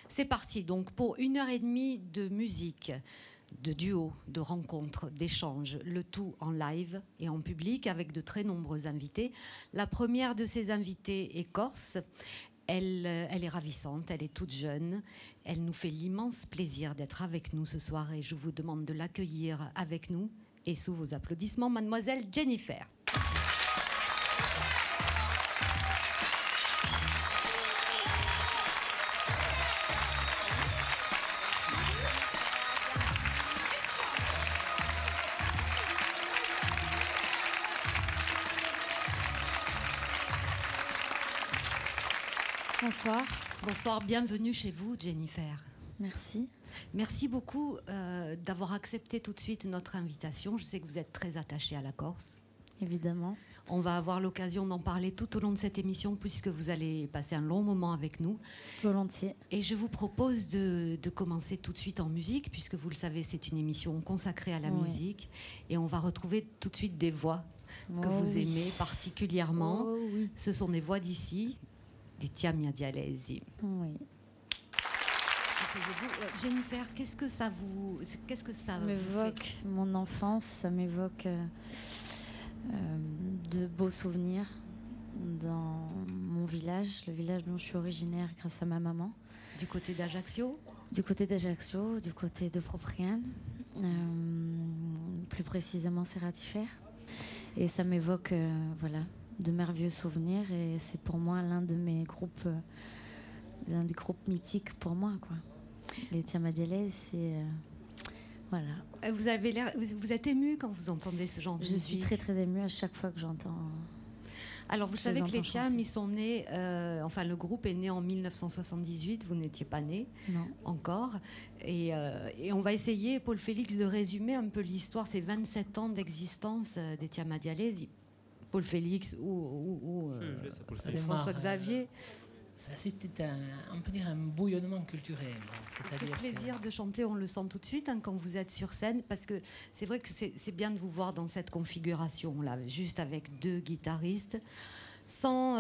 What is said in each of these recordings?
C'est parti donc pour 1 heure et demie de musique, de duo, de rencontres, d'échanges, le tout en live et en public avec de très nombreux invités. La première de ces invités est corse. Elle est ravissante, elle est toute jeune. Elle nous fait l'immense plaisir d'être avec nous ce soir et je vous demande de l'accueillir avec nous et sous vos applaudissements, mademoiselle Jennifer. Bonsoir. Bonsoir, bienvenue chez vous, Jennifer. Merci. Merci beaucoup d'avoir accepté tout de suite notre invitation. Je sais que vous êtes très attachée à la Corse. Évidemment. On va avoir l'occasion d'en parler tout au long de cette émission puisque vous allez passer un long moment avec nous. Volontiers. Et je vous propose de commencer tout de suite en musique puisque vous le savez, c'est une émission consacrée à la musique. Et on va retrouver tout de suite des voix que vous aimez particulièrement. Oui. Ce sont des voix d'ici. Di Tia Mia Dialesi. Oui. Jennifer, qu'est-ce que ça m'évoque mon enfance, ça m'évoque de beaux souvenirs dans mon village, le village dont je suis originaire grâce à ma maman. Du côté d'Ajaccio ? Du côté d'Ajaccio, du côté de Propriane, plus précisément Serratifère. Et ça m'évoque, de merveilleux souvenirs et c'est pour moi l'un des groupes mythiques pour moi, quoi. Les Tia Mia Dialesi, c'est voilà. Vous êtes émue quand vous entendez ce genre de musique ? Je suis très très émue à chaque fois que j'entends. Alors vous savez que les Tiam, ils sont nés, le groupe est né en 1978, vous n'étiez pas né encore, et on va essayer, Paul Félix, de résumer un peu l'histoire, ces 27 ans d'existence des Tia Mia Dialesi. Paul Félix ou François Xavier. C'était on peut dire un bouillonnement culturel. Ce plaisir de chanter, on le sent tout de suite quand vous êtes sur scène, parce que c'est vrai que c'est bien de vous voir dans cette configuration-là, juste avec 2 guitaristes, sans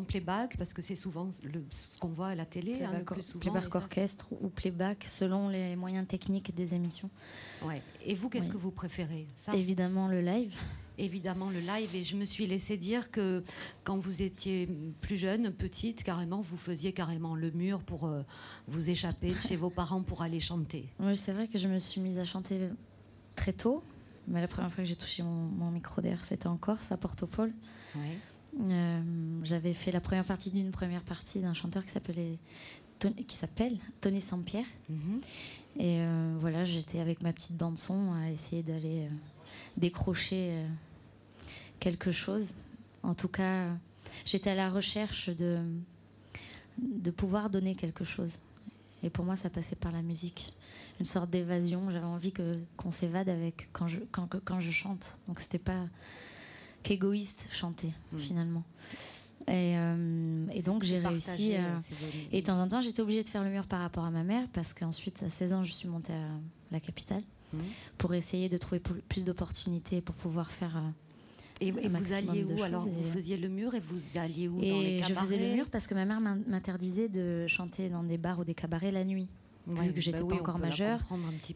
playback, parce que c'est souvent ce qu'on voit à la télé. Le plus souvent, playback orchestre ou playback, selon les moyens techniques des émissions. Ouais. Et vous, qu'est-ce que vous préférez ? Évidemment le live. Évidemment le live, et je me suis laissé dire que quand vous étiez plus jeune, petite, carrément, vous faisiez carrément le mur pour vous échapper de chez vos parents pour aller chanter. Oui, c'est vrai que je me suis mise à chanter très tôt, mais la première fois que j'ai touché mon micro d'air, c'était en Corse, à Porto-Pole. Ouais. J'avais fait la première partie d'une première partie d'un chanteur qui s'appelle Tony Sampierre. Et j'étais avec ma petite bande son à essayer d'aller décrocher quelque chose. En tout cas, j'étais à la recherche de pouvoir donner quelque chose. Et pour moi, ça passait par la musique. Une sorte d'évasion. J'avais envie qu'on s'évade avec quand je chante. Donc c'était pas qu'égoïste chanter, finalement. Et donc j'ai réussi et de temps en temps j'étais obligée de faire le mur par rapport à ma mère, parce qu'ensuite à 16 ans je suis montée à la capitale pour essayer de trouver plus d'opportunités pour pouvoir faire et vous alliez où alors? Vous faisiez le mur et vous alliez où? Dans les cabarets? Je faisais le mur parce que ma mère m'interdisait de chanter dans des bars ou des cabarets la nuit. Vu que j'étais pas encore majeure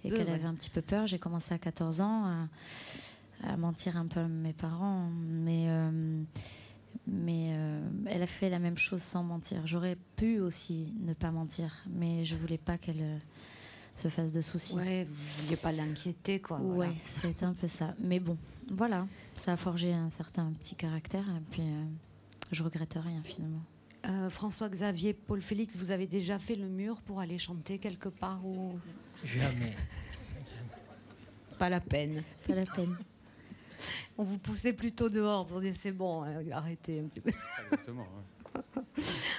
et qu'elle avait un petit peu peur, j'ai commencé à 14 ans à mentir un peu à mes parents, mais elle a fait la même chose sans mentir. J'aurais pu aussi ne pas mentir, mais je voulais pas qu'elle se fasse de soucis. Ouais, vous vouliez pas l'inquiéter, quoi. Ouais, voilà. C'est un peu ça. Mais bon, voilà, ça a forgé un certain petit caractère, et puis je regrette rien finalement. François Xavier, Paul Félix, vous avez déjà fait le mur pour aller chanter quelque part ou... Jamais. Pas la peine. Pas la peine. On vous poussait plutôt dehors pour dire c'est bon, arrêtez un petit peu. Exactement. Ouais.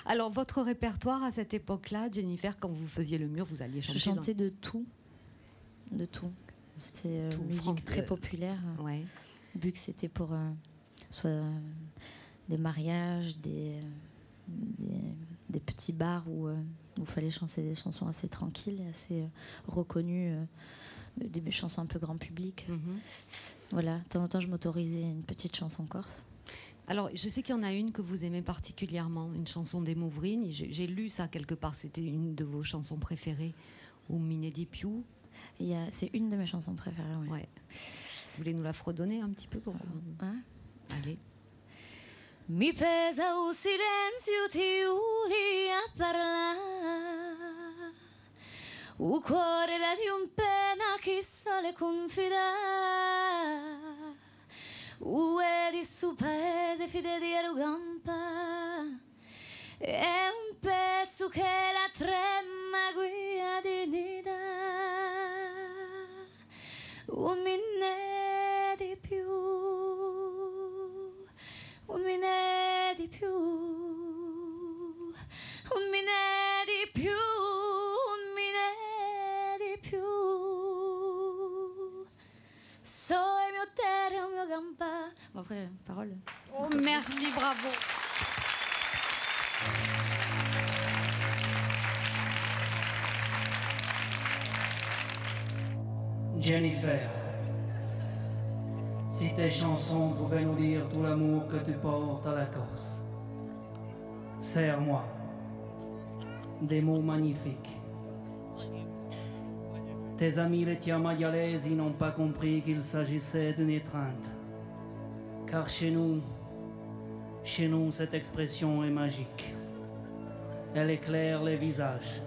Alors, votre répertoire à cette époque-là, Jennifer, quand vous faisiez le mur, vous alliez chanter? Je chantais de tout. De tout. C'était musique très populaire. Ouais. Vu que c'était pour soit des mariages, des petits bars où il fallait chanter des chansons assez tranquilles et assez reconnues, des chansons un peu grand public. Mm-hmm. Voilà, de temps en temps je m'autorisais une petite chanson corse. Alors, je sais qu'il y en a une que vous aimez particulièrement, une chanson des Mouvrines. J'ai lu ça quelque part, c'était une de vos chansons préférées, ou Minedi Più. C'est une de mes chansons préférées, oui. Ouais. Vous voulez nous la fredonner un petit peu pour... Allez. Mi pesa un silenzio, ti uli a parlare. Un cuore la di un pena, chissà le confidare. Di su paese, fide di Arugamba. È un pezzo che la trema guida dignità. Un minè di più. Un minè di più, un minè di più, un minè di più. So il mio terra, il mio gamba. Bon, après, parole. Oh, merci, bravo. Jennifer, si tes chansons pouvaient nous dire tout l'amour que tu portes à la Corse, serre-moi des mots magnifiques. Tes amis les Tiamaialesi n'ont pas compris qu'il s'agissait d'une étreinte, car chez nous, cette expression est magique. Elle éclaire les visages.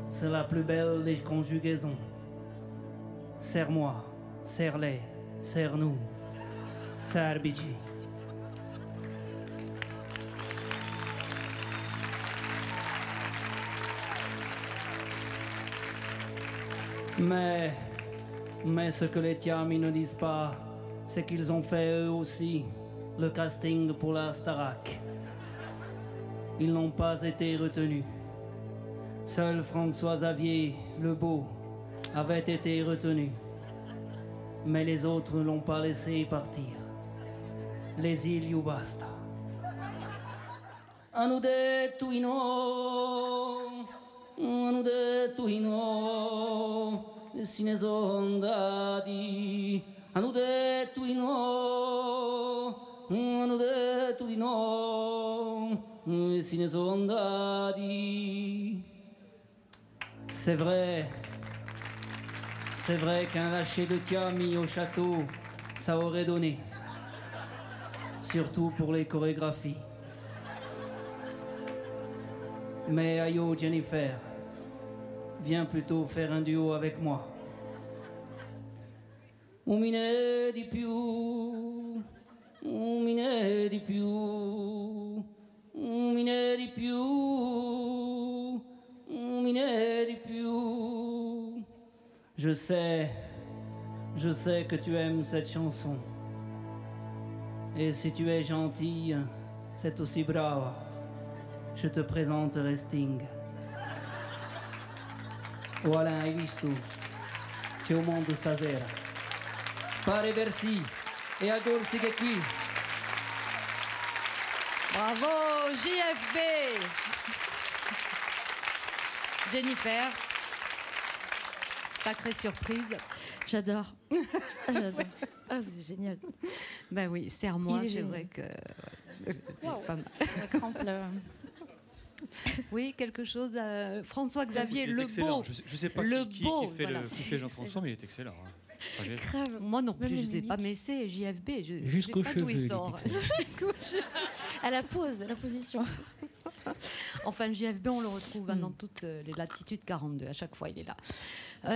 C'est la plus belle des conjugaisons. Serre-moi, serre-les, serre-nous, serbici. Mais ce que les Tiamis ne disent pas, c'est qu'ils ont fait eux aussi le casting pour la Starac. Ils n'ont pas été retenus. Seul François Xavier, le beau, avait été retenu. Mais les autres ne l'ont pas laissé partir. Les îles you basta. Hanno detto i no, hanno detto i no, e se ne sono andati. Hanno detto i no, hanno detto di no, e se ne sono andati. C'est vrai qu'un lâcher de Tiami au château, ça aurait donné. Surtout pour les chorégraphies. Mais ayo Jennifer, viens plutôt faire un duo avec moi. Un minè di più, un minè di più, un minè di più, un minè di più. Je sais que tu aimes cette chanson. Et si tu es gentille, c'est aussi brave. Je te présenterai Sting. Voilà, hai visto? C'è un mondo stasera. Pare Bercy e a Gorsi che qui. Bravo, JFB. Jennifer, sacrée surprise. J'adore. J'adore. Ah, c'est génial. Ben oui, serre-moi, c'est génial. vrai que... Wow. Pas mal. La crampe, là. Oui, quelque chose... François-Xavier, Il est le excellent. beau. Je sais pas Le qui beau, fait voilà. qui fait Jean-François, mais il est excellent. Hein. Enfin, Grave. Moi non plus, Même je les sais pas, mimiques. mais c'est JFB. Je Jusqu'aux sais pas d'où il cheveux, il est sort. excellent. Jusqu'aux cheveux. À la pose, à la position. Enfin, JFB, on le retrouve dans toutes les latitudes 42. À chaque fois, il est là.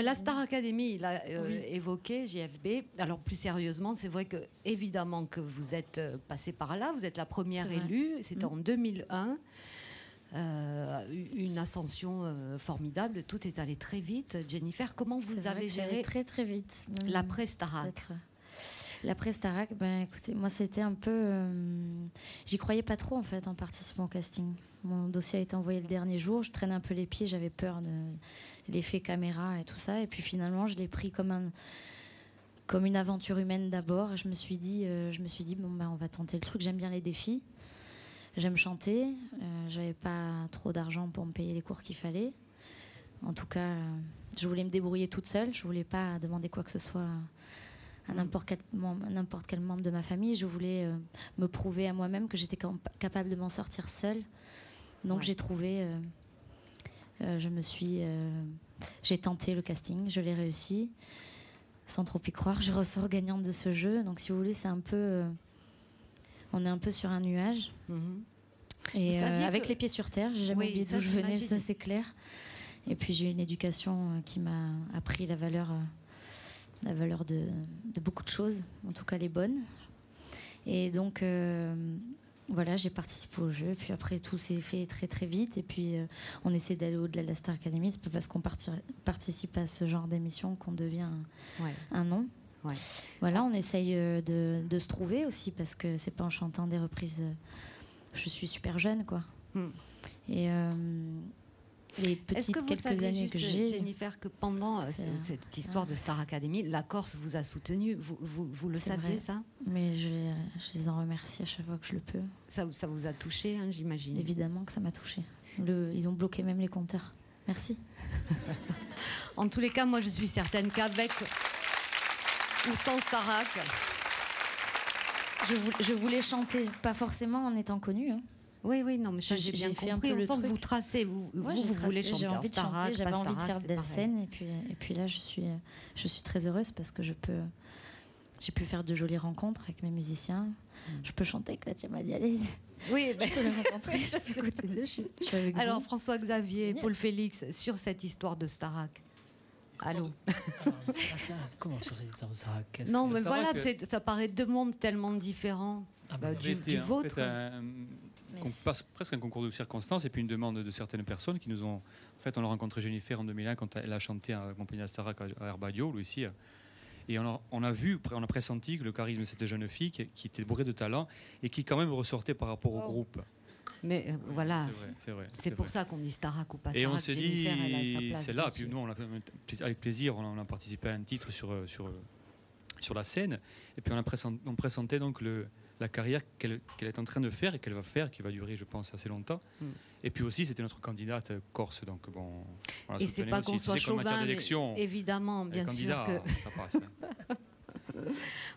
La Star Academy, il a évoqué JFB. Alors, plus sérieusement, c'est vrai que évidemment que vous êtes passé par là. Vous êtes la première C'est vrai. élue. C'était en 2001. Une ascension formidable. Tout est allé très vite. Jennifer, comment vous C'est vrai avez que ça allait géré très très vite. Même l'après-Starac? peut-être. L'après-Starac, ben écoutez, moi c'était un peu... j'y croyais pas trop en fait en participant au casting. Mon dossier a été envoyé le dernier jour, je traînais un peu les pieds, j'avais peur de l'effet caméra et tout ça. Et puis finalement, je l'ai pris comme une aventure humaine d'abord. Et je me suis dit bon ben on va tenter le truc. J'aime bien les défis. J'aime chanter. J'avais pas trop d'argent pour me payer les cours qu'il fallait. En tout cas, je voulais me débrouiller toute seule. Je voulais pas demander quoi que ce soit à n'importe quel membre de ma famille. Je voulais me prouver à moi-même que j'étais capable de m'en sortir seule. Donc j'ai trouvé, j'ai tenté le casting, je l'ai réussi. Sans trop y croire, je ressors gagnante de ce jeu. Donc si vous voulez, c'est un peu, on est un peu sur un nuage. Et avec les pieds sur terre, j'ai jamais oublié d'où je venais, ça c'est clair. Et puis j'ai eu une éducation qui m'a appris la valeur de beaucoup de choses, en tout cas les bonnes. Et donc voilà, j'ai participé au jeu. Puis après tout s'est fait très très vite. Et puis on essaie d'aller au-delà de la Star Academy. C'est pas parce qu'on participe à ce genre d'émission qu'on devient un nom. Ouais. Voilà, on essaye de se trouver aussi, parce que c'est pas en chantant des reprises. Je suis super jeune, quoi. Et les petites quelques années que j'ai, Jennifer, que pendant cette histoire de Star Academy, la Corse vous a soutenu. Vous le saviez, ça? Mais je les en remercie à chaque fois que je le peux. Ça vous a touché, hein, j'imagine. Évidemment que ça m'a touché. Ils ont bloqué même les compteurs. Merci. En tous les cas, moi, je suis certaine qu'avec ou sans Starac, je voulais chanter, pas forcément en étant connue. Hein. Oui, non, mais ça, j'ai bien compris. On sent que vous tracez, vous voulez chanter. J'ai envie de chanter, j'avais envie de faire de la scène, et puis là, je suis très heureuse parce que j'ai pu faire de jolies rencontres avec mes musiciens. Je peux chanter avec Katia Madialez. Oui, je peux les rencontrer. Je suis à côté d'eux. Je suis avec vous. Alors, François-Xavier, Paul Félix, sur cette histoire de Starac. Allô. Comment sur cette histoire de Starac? Non, mais voilà, ça paraît deux mondes tellement différents du vôtre. Presque un concours de circonstances, et puis une demande de certaines personnes qui nous ont... En fait, on a rencontré Jennifer en 2001 quand elle a chanté en compagnie de Starac à Herbadio, ici. Et on a pressenti que le charisme de cette jeune fille, qui était bourrée de talent et qui quand même ressortait par rapport au groupe. Mais voilà, c'est pour ça qu'on dit Starac ou pas Starac. Et on s'est dit, elle a sa place, c'est là. Puis nous, avec plaisir, on a participé à un titre sur la scène. Et puis on pressentait donc la carrière qu'elle est en train de faire et qu'elle va faire, qui va durer, je pense, assez longtemps. Et puis aussi, c'était notre candidate corse. Donc bon, et c'est pas qu'on soit chauvin, mais évidemment, bien sûr que ça passe.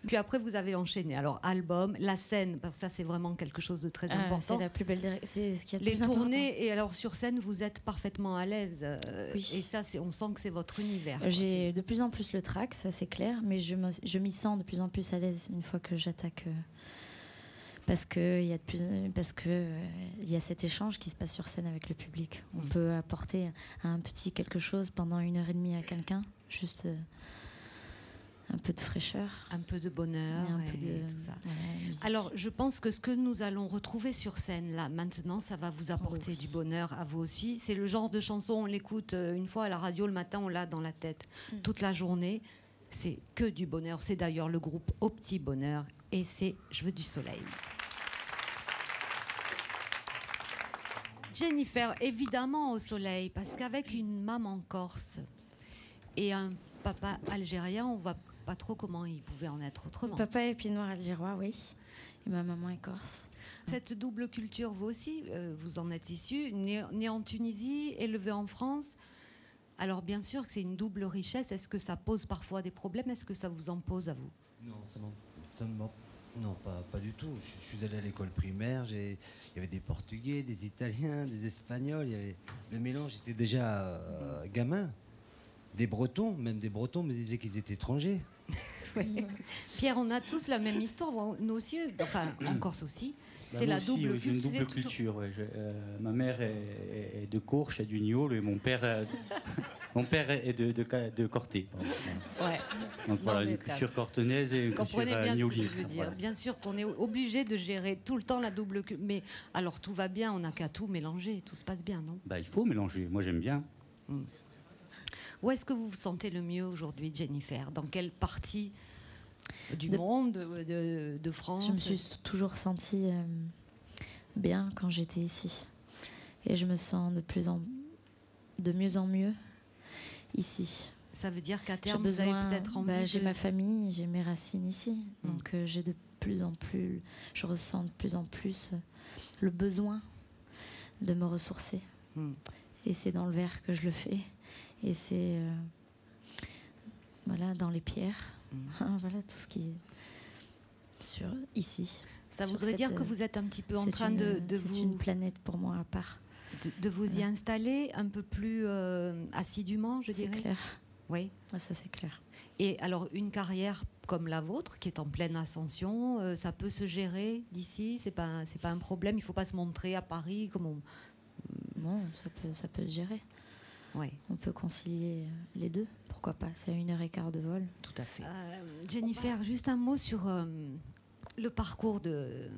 Puis après, vous avez enchaîné. Alors, album, la scène, parce que ça, c'est vraiment quelque chose de très important. C'est la plus belle. C'est ce qui est le les plus tournées, important. Et alors sur scène, vous êtes parfaitement à l'aise. Oui. Et ça, on sent que c'est votre univers. J'ai de plus en plus le trac, ça c'est clair, mais je m'y sens de plus en plus à l'aise une fois que j'attaque. Parce qu'il y a cet échange qui se passe sur scène avec le public. On peut apporter un petit quelque chose pendant 1h30 à quelqu'un, juste un peu de fraîcheur, un peu de bonheur et tout ça. Alors, je pense que ce que nous allons retrouver sur scène là maintenant, ça va vous apporter du bonheur à vous aussi. C'est le genre de chanson, on l'écoute une fois à la radio le matin, on l'a dans la tête toute la journée. C'est que du bonheur. C'est d'ailleurs le groupe Au Petit Bonheur et c'est Je veux du soleil. Jennifer, évidemment au soleil, parce qu'avec une maman corse et un papa algérien, on voit pas trop comment il pouvait en être autrement. Mon papa est pied noir algérois, oui, et ma maman est corse. Cette double culture, vous aussi, vous en êtes issu, né en Tunisie, élevé en France. Alors bien sûr que c'est une double richesse. Est-ce que ça pose parfois des problèmes? Est-ce que ça vous en pose à vous? Non, pas du tout. Je suis allé à l'école primaire, il y avait des Portugais, des Italiens, des Espagnols, le mélange était déjà gamin. Des Bretons me disaient qu'ils étaient étrangers. Oui. Pierre, on a tous la même histoire, nous aussi, enfin en Corse aussi. C'est la double culture. J'ai une double culture. Ouais. Ma mère est de Courche, est du Niol, et mon père est de Corté. Ouais. Donc voilà, une culture cortonaise et une culture niolienne. Voilà. Bien sûr qu'on est obligé de gérer tout le temps la double culture. Mais alors tout va bien, on n'a qu'à tout mélanger, tout se passe bien, non? Il faut mélanger, moi j'aime bien. Où est-ce que vous vous sentez le mieux aujourd'hui, Jennifer? Dans quelle partie du monde, de France? Je me suis toujours sentie bien quand j'étais ici. Et je me sens de mieux en mieux ici. Ça veut dire qu'à terme, vous avez peut-être envie j'ai ma famille, j'ai mes racines ici. Donc j'ai je ressens de plus en plus le besoin de me ressourcer. Et c'est dans le verre que je le fais. Et c'est voilà, dans les pierres. Voilà, tout ce qui est ici. Ça voudrait dire que vous êtes un petit peu en train de vous... C'est une planète pour moi à part. De vous y installer un peu plus assidûment, je dirais. C'est clair. Oui. Ah, ça, c'est clair. Et alors, une carrière comme la vôtre, qui est en pleine ascension, ça peut se gérer d'ici. C'est pas un problème. Il ne faut pas se montrer à Paris comme on... Non, ça peut se gérer. Ouais. On peut concilier les deux. Pourquoi pas? C'est à 1h15 de vol. Tout à fait. Jennifer, juste un mot sur le parcours de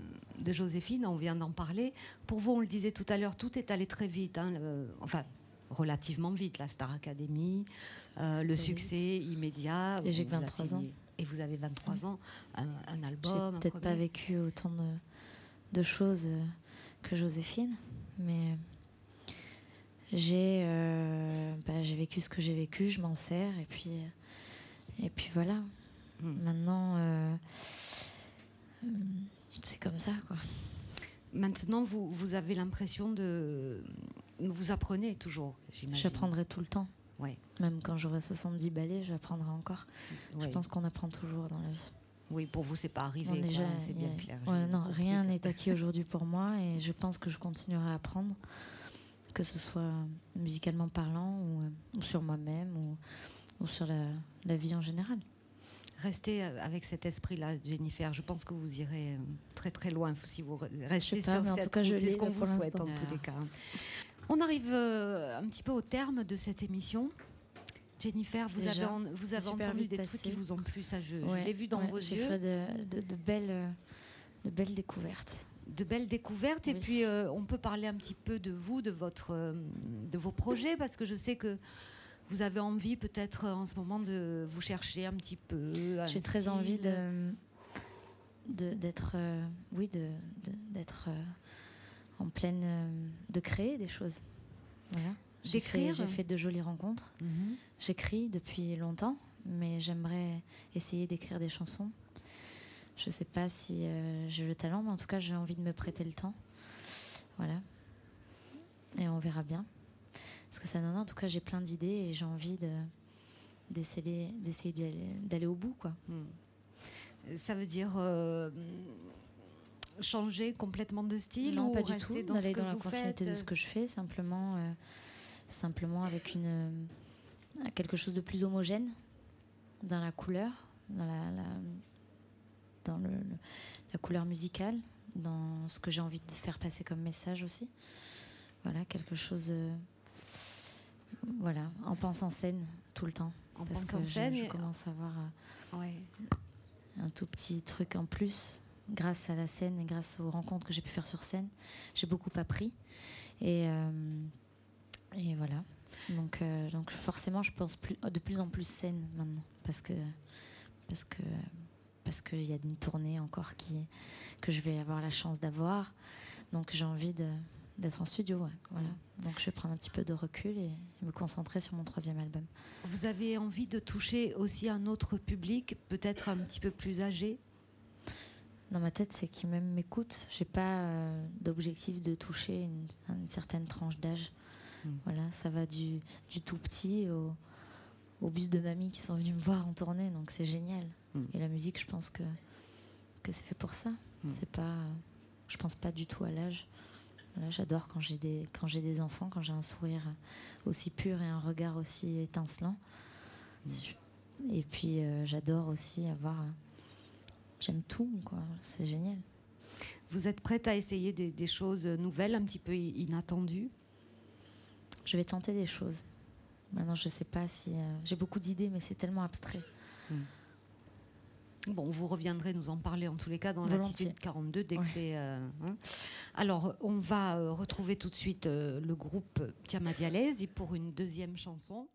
Joséphine. On vient d'en parler. Pour vous, on le disait tout à l'heure, tout est allé très vite. Hein, enfin, relativement vite. La Star Academy, le succès immédiat. Et j'ai 23 ans. Et vous avez 23 ans, un album. J'ai peut-être pas vécu autant de choses que Joséphine, mais j'ai vécu ce que j'ai vécu, je m'en sers, et puis voilà. Maintenant, c'est comme ça, quoi. Maintenant, vous avez l'impression de... Vous apprenez toujours, j'imagine. J'apprendrai tout le temps. Ouais. Même quand j'aurai 70 balais, j'apprendrai encore. Ouais. Je pense qu'on apprend toujours dans la vie. Oui, pour vous, c'est pas arrivé, c'est bien clair. Ouais, non, rien n'est acquis aujourd'hui pour moi, et je pense que je continuerai à apprendre, que ce soit musicalement parlant, ou sur moi-même, ou sur la vie en général. Restez avec cet esprit-là, Jennifer. Je pense que vous irez très très loin si vous restez sur mais en cette tout cas, route. C'est ce qu'on pour vous souhaite en l'instant. tous les cas. On arrive un petit peu au terme de cette émission. Jennifer, vous avez entendu des trucs qui vous ont plu, ça je l'ai vu dans vos yeux. J'ai fait de belles découvertes. De belles découvertes, oui. Et puis on peut parler un petit peu de vous, de vos projets, parce que je sais que vous avez envie peut-être en ce moment de vous chercher un petit peu. J'ai très envie d'être en pleine, de créer des choses. Voilà. J'ai fait de jolies rencontres. J'écris depuis longtemps, mais j'aimerais essayer d'écrire des chansons. Je ne sais pas si j'ai le talent, mais en tout cas, j'ai envie de me prêter le temps. Voilà. Et on verra bien ce que ça donne. En tout cas, j'ai plein d'idées et j'ai envie d'essayer d'aller au bout, quoi. Ça veut dire changer complètement de style? Non, ou pas du rester tout. D'aller dans la continuité de ce que je fais, simplement avec quelque chose de plus homogène dans la couleur, dans la couleur musicale, dans ce que j'ai envie de faire passer comme message aussi. Voilà, quelque chose... voilà, en pensant scène tout le temps. Parce que je commence à avoir un tout petit truc en plus grâce à la scène et grâce aux rencontres que j'ai pu faire sur scène. J'ai beaucoup appris et voilà. Donc forcément, je pense de plus en plus scène maintenant parce qu'il y a une tournée encore que je vais avoir la chance d'avoir. Donc j'ai envie d'être en studio, ouais, voilà. Donc je vais prendre un petit peu de recul et me concentrer sur mon 3e album. Vous avez envie de toucher aussi un autre public, peut-être un petit peu plus âgé? Dans ma tête, c'est qui même m'écoute. J'ai pas d'objectif de toucher une certaine tranche d'âge. Voilà, ça va du tout petit au bus de mamie qui sont venus me voir en tournée, donc c'est génial. Et la musique, je pense que c'est fait pour ça. C'est pas, je pense pas du tout à l'âge. Voilà, j'adore quand j'ai des enfants, quand j'ai un sourire aussi pur et un regard aussi étincelant. Et puis j'adore aussi j'aime tout, quoi. C'est génial. Vous êtes prête à essayer des choses nouvelles, un petit peu inattendues? Je vais tenter des choses. Maintenant, je sais pas si... j'ai beaucoup d'idées, mais c'est tellement abstrait. Bon, vous reviendrez nous en parler en tous les cas dans Latitude 42 dès que c'est... Alors, on va retrouver tout de suite le groupe Tiama Dialaise et pour une deuxième chanson.